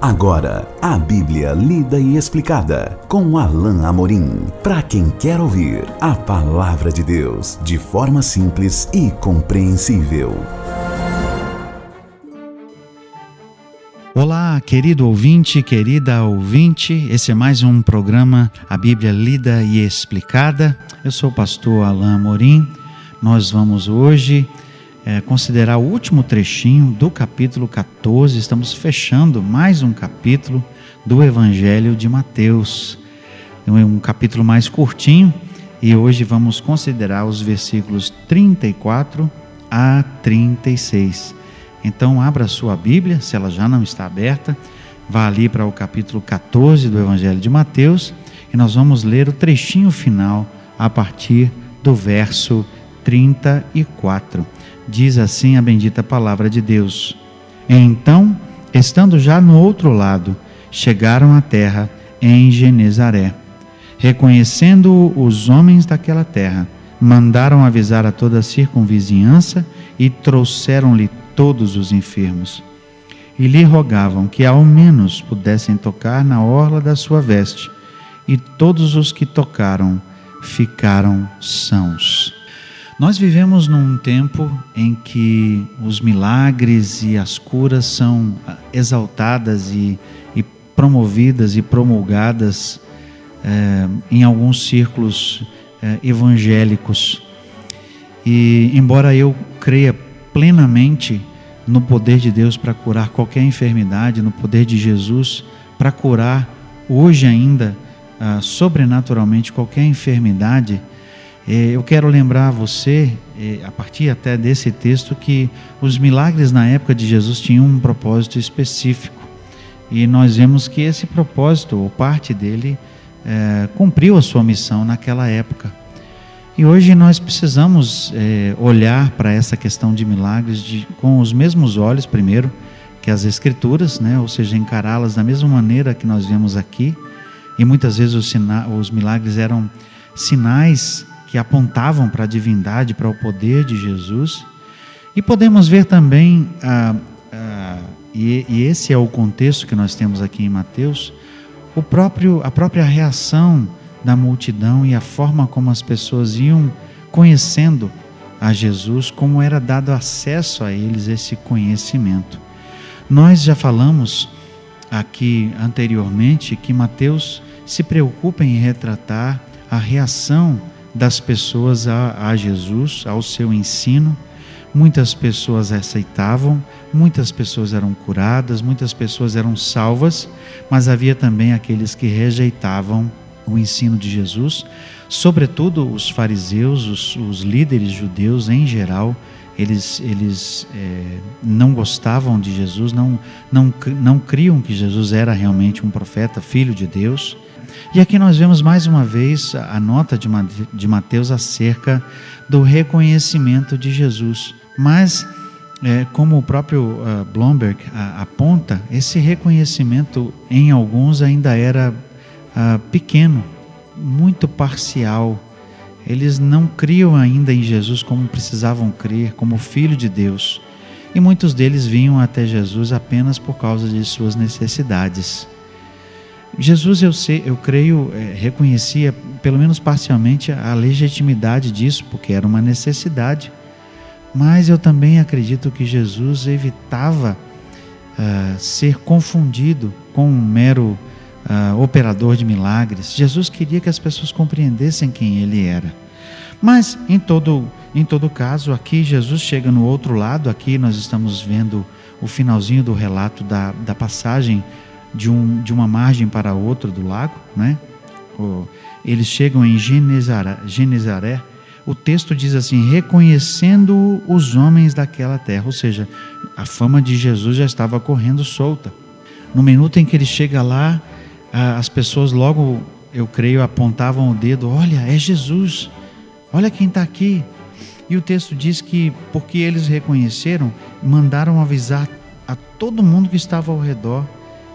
Agora, a Bíblia lida e explicada com Alain Amorim. Para quem quer ouvir a palavra de Deus de forma simples e compreensível. Olá, querido ouvinte, querida ouvinte. Esse é mais um programa, a Bíblia lida e explicada. Eu sou o pastor Alain Amorim. Nós vamos hoje considerar o último trechinho do capítulo 14. Estamos fechando mais um capítulo do Evangelho de Mateus. É um capítulo mais curtinho e hoje vamos considerar os versículos 34 a 36. Então abra a sua Bíblia, se ela já não está aberta, vá ali para o capítulo 14 do Evangelho de Mateus e nós vamos ler o trechinho final a partir do verso 34. Diz assim a bendita palavra de Deus: Então, estando já no outro lado, chegaram à terra em Genezaré. Reconhecendo os homens daquela terra, mandaram avisar a toda a circunvizinhança e trouxeram-lhe todos os enfermos. E lhe rogavam que ao menos pudessem tocar na orla da sua veste, e todos os que tocaram ficaram sãos. Nós vivemos num tempo em que os milagres e as curas são exaltadas e promovidas e promulgadas em alguns círculos evangélicos. E embora eu creia plenamente no poder de Deus para curar qualquer enfermidade, no poder de Jesus para curar hoje ainda sobrenaturalmente qualquer enfermidade, eu quero lembrar a você, a partir até desse texto, que os milagres na época de Jesus tinham um propósito específico. E nós vemos que esse propósito, ou parte dele, cumpriu a sua missão naquela época. E hoje nós precisamos olhar para essa questão de milagres com os mesmos olhos, primeiro, que as Escrituras, ou seja, encará-las da mesma maneira que nós vemos aqui. E muitas vezes os milagres eram sinais que apontavam para a divindade, para o poder de Jesus. E podemos ver também, e esse é o contexto que nós temos aqui em Mateus, a própria reação da multidão e a forma como as pessoas iam conhecendo a Jesus, como era dado acesso a eles esse conhecimento. Nós já falamos aqui anteriormente que Mateus se preocupa em retratar a reação das pessoas a Jesus, ao seu ensino. Muitas pessoas aceitavam, muitas pessoas eram curadas, muitas pessoas eram salvas, mas havia também aqueles que rejeitavam o ensino de Jesus, sobretudo os fariseus, os líderes judeus em geral. Eles não gostavam de Jesus, não criam que Jesus era realmente um profeta, filho de Deus. E aqui nós vemos mais uma vez a nota de Mateus acerca do reconhecimento de Jesus. Mas, como o próprio Blomberg aponta, esse reconhecimento em alguns ainda era pequeno, muito parcial. Eles não criam ainda em Jesus como precisavam crer, como Filho de Deus. E muitos deles vinham até Jesus apenas por causa de suas necessidades. Jesus, eu creio, reconhecia, pelo menos parcialmente, a legitimidade disso, porque era uma necessidade. Mas eu também acredito que Jesus evitava ser confundido com um mero operador de milagres. Jesus queria que as pessoas compreendessem quem ele era. Mas, em todo caso, aqui Jesus chega no outro lado. Aqui nós estamos vendo o finalzinho do relato da passagem de uma margem para a outra do lago, Eles chegam em Genezaré. O texto diz assim: reconhecendo os homens daquela terra, ou seja, a fama de Jesus já estava correndo solta. No minuto em que ele chega lá, as pessoas logo, eu creio, apontavam o dedo: olha, é Jesus, olha quem está aqui. E o texto diz que, porque eles reconheceram, mandaram avisar a todo mundo que estava ao redor.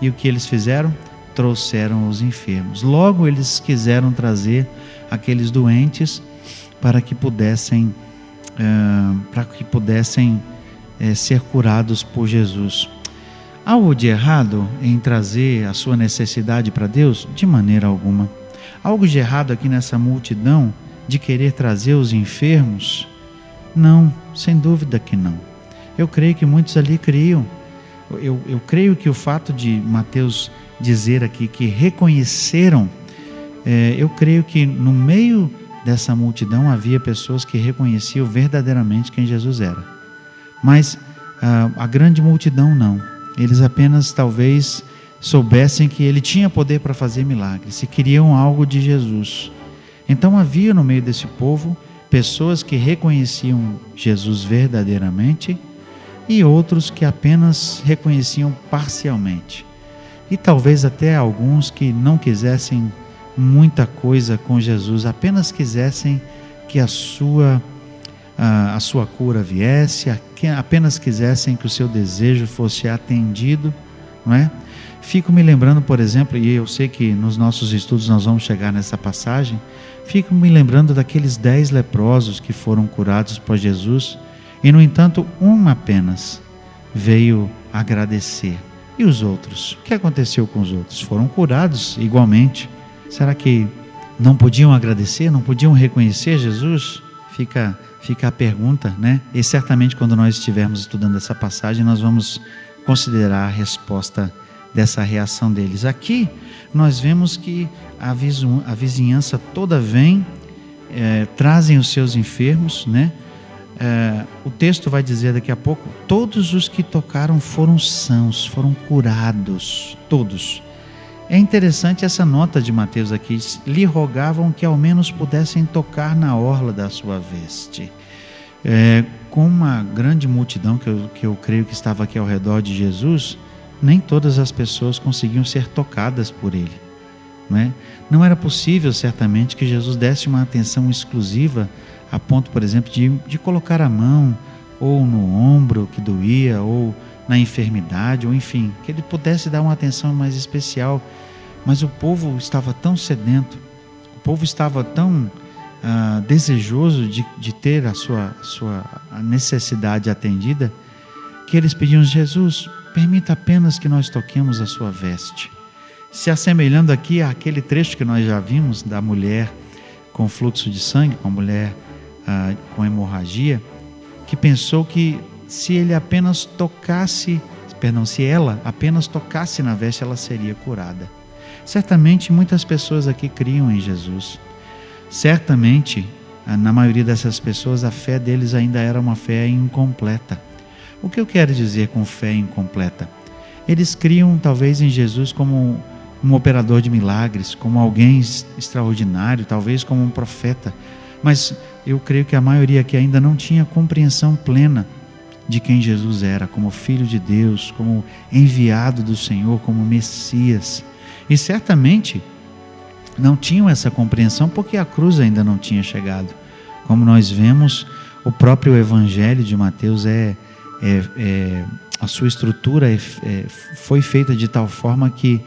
E o que eles fizeram? Trouxeram os enfermos. Logo eles quiseram trazer aqueles doentes para que pudessem ser curados por Jesus. Algo de errado em trazer a sua necessidade para Deus? De maneira alguma. Algo de errado aqui nessa multidão de querer trazer os enfermos? Não, sem dúvida que não. Eu creio que muitos ali criam. Eu creio que o fato de Mateus dizer aqui que reconheceram, eu creio que no meio dessa multidão havia pessoas que reconheciam verdadeiramente quem Jesus era. Mas a grande multidão não. Eles apenas talvez soubessem que ele tinha poder para fazer milagres e queriam algo de Jesus. Então havia no meio desse povo pessoas que reconheciam Jesus verdadeiramente e outros que apenas reconheciam parcialmente. E talvez até alguns que não quisessem muita coisa com Jesus, apenas quisessem que a sua cura viesse, apenas quisessem que o seu desejo fosse atendido, não é? Fico me lembrando, por exemplo, e eu sei que nos nossos estudos nós vamos chegar nessa passagem, fico me lembrando daqueles 10 leprosos que foram curados por Jesus, e no entanto, um apenas veio agradecer. E os outros? O que aconteceu com os outros? Foram curados igualmente. Será que não podiam agradecer? Não podiam reconhecer Jesus? Fica a pergunta, né? E certamente quando nós estivermos estudando essa passagem, nós vamos considerar a resposta dessa reação deles. Aqui nós vemos que a vizinhança toda vem, trazem os seus enfermos, né? O texto vai dizer daqui a pouco, todos os que tocaram foram sãos, foram curados, todos. É interessante essa nota de Mateus aqui, lhe rogavam que ao menos pudessem tocar na orla da sua veste. Com uma grande multidão que eu creio que estava aqui ao redor de Jesus, nem todas as pessoas conseguiam ser tocadas por ele, não é? Não era possível certamente que Jesus desse uma atenção exclusiva a ponto, por exemplo, de colocar a mão ou no ombro que doía, ou na enfermidade, ou enfim, que ele pudesse dar uma atenção mais especial. Mas o povo estava tão sedento, o povo estava tão desejoso de ter a sua necessidade atendida, que eles pediam: Jesus, permita apenas que nós toquemos a sua veste. Se assemelhando aqui àquele trecho que nós já vimos da mulher com fluxo de sangue, com a mulher com hemorragia, que pensou que se ela apenas tocasse na veste, ela seria curada. Certamente muitas pessoas aqui criam em Jesus. Certamente, na maioria dessas pessoas, a fé deles ainda era uma fé incompleta. O que eu quero dizer com fé incompleta? Eles criam talvez em Jesus como um operador de milagres, como alguém extraordinário, talvez como um profeta, mas eu creio que a maioria aqui ainda não tinha compreensão plena de quem Jesus era, como Filho de Deus, como enviado do Senhor, como Messias. E certamente não tinham essa compreensão porque a cruz ainda não tinha chegado. Como nós vemos, o próprio Evangelho de Mateus a sua estrutura foi feita de tal forma que,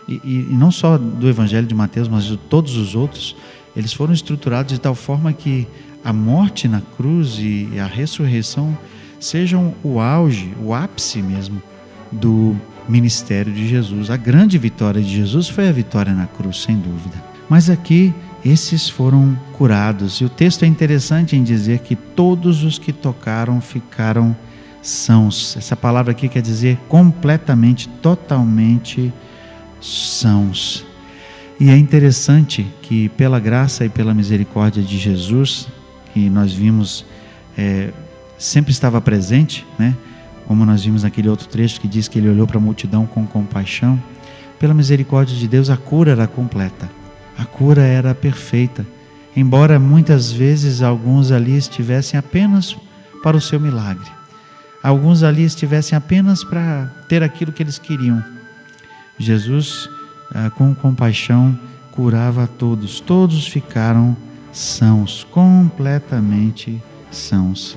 e não só do Evangelho de Mateus, mas de todos os outros, eles foram estruturados de tal forma que a morte na cruz e a ressurreição sejam o auge, o ápice mesmo do ministério de Jesus. A grande vitória de Jesus foi a vitória na cruz, sem dúvida. Mas aqui, esses foram curados. E o texto é interessante em dizer que todos os que tocaram ficaram sãos. Essa palavra aqui quer dizer completamente, totalmente sãos. E é interessante que pela graça e pela misericórdia de Jesus, que nós vimos, sempre estava presente, né? Como nós vimos naquele outro trecho que diz que ele olhou para a multidão com compaixão. Pela misericórdia de Deus, a cura era completa, a cura era perfeita, embora muitas vezes alguns ali estivessem apenas para o seu milagre, alguns ali estivessem apenas para ter aquilo que eles queriam. Jesus, com compaixão, curava a todos, todos ficaram sãos, completamente sãos.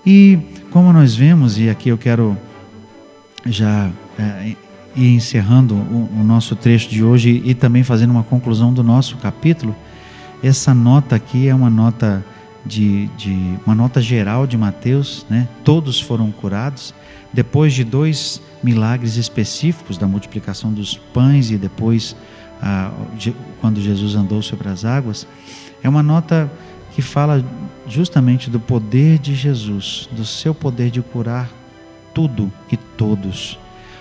E como nós vemos, e aqui eu quero já ir encerrando o nosso trecho de hoje e também fazendo uma conclusão do nosso capítulo, essa nota aqui é uma nota uma nota geral de Mateus, né? Todos foram curados, depois de 2 milagres específicos da multiplicação dos pães e depois quando Jesus andou sobre as águas, é uma nota que fala justamente do poder de Jesus, do seu poder de curar tudo e todos.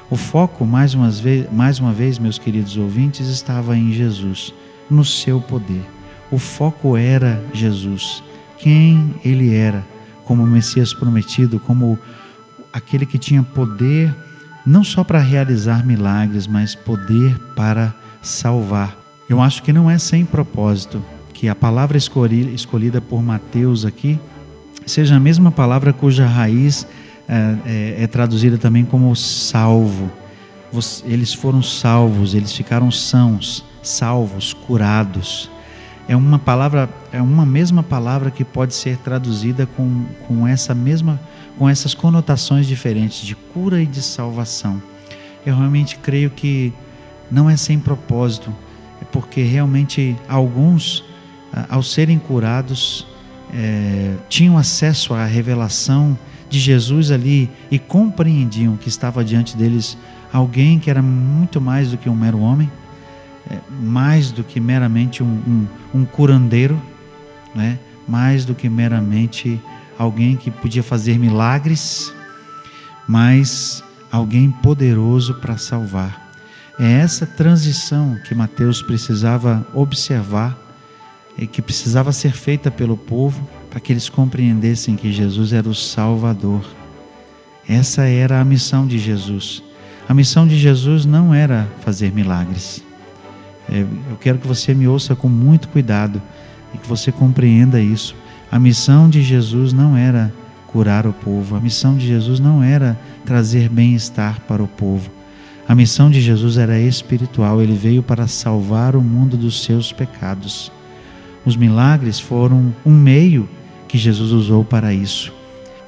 O foco, mais uma vez, meus queridos ouvintes, estava em Jesus, no seu poder. O foco era Jesus, quem Ele era, como o Messias prometido, como aquele que tinha poder não só para realizar milagres, mas poder para salvar. Eu acho que não é sem propósito que a palavra escolhida por Mateus aqui seja a mesma palavra cuja raiz é traduzida também como salvo. Eles foram salvos, eles ficaram sãos, salvos, curados. É uma mesma palavra que pode ser traduzida com essas conotações diferentes de cura e de salvação. Eu realmente creio que não é sem propósito, é porque realmente alguns, ao serem curados, tinham acesso à revelação de Jesus ali e compreendiam que estava diante deles alguém que era muito mais do que um mero homem, mais do que meramente um curandeiro, né? Mais do que meramente alguém que podia fazer milagres, mas alguém poderoso para salvar. É essa transição que Mateus precisava observar e que precisava ser feita pelo povo para que eles compreendessem que Jesus era o Salvador. Essa era a missão de Jesus. A missão de Jesus não era fazer milagres. Eu quero que você me ouça com muito cuidado e que você compreenda isso. A missão de Jesus não era curar o povo. A missão de Jesus não era trazer bem-estar para o povo. A missão de Jesus era espiritual. Ele veio para salvar o mundo dos seus pecados. Os milagres foram um meio que Jesus usou para isso.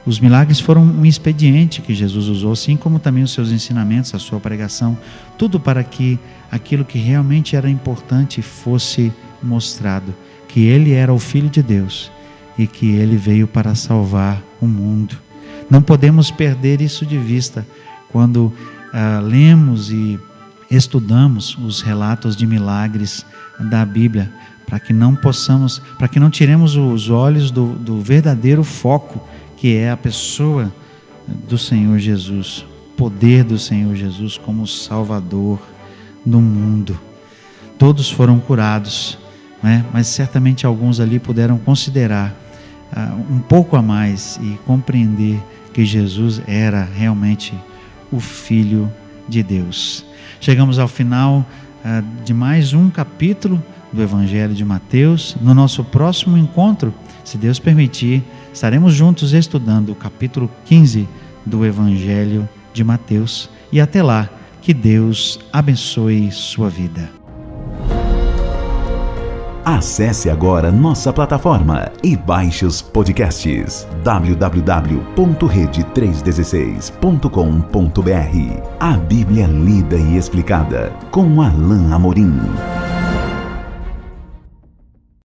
Os milagres foram um expediente que Jesus usou, assim como também os seus ensinamentos, a sua pregação, tudo para que aquilo que realmente era importante fosse mostrado, que Ele era o Filho de Deus e que Ele veio para salvar o mundo. Não podemos perder isso de vista quando lemos e estudamos os relatos de milagres da Bíblia, para que não tiremos os olhos do verdadeiro foco, que é a pessoa do Senhor Jesus, o poder do Senhor Jesus como Salvador do mundo. Todos foram curados, né? Mas certamente alguns ali puderam considerar um pouco a mais e compreender que Jesus era realmente o Filho de Deus. Chegamos ao final de mais um capítulo do Evangelho de Mateus. No nosso próximo encontro, se Deus permitir, estaremos juntos estudando o capítulo 15 do Evangelho de Mateus. E até lá, que Deus abençoe sua vida. Acesse agora nossa plataforma e baixe os podcasts www.rede316.com.br. A Bíblia lida e explicada com Alain Amorim.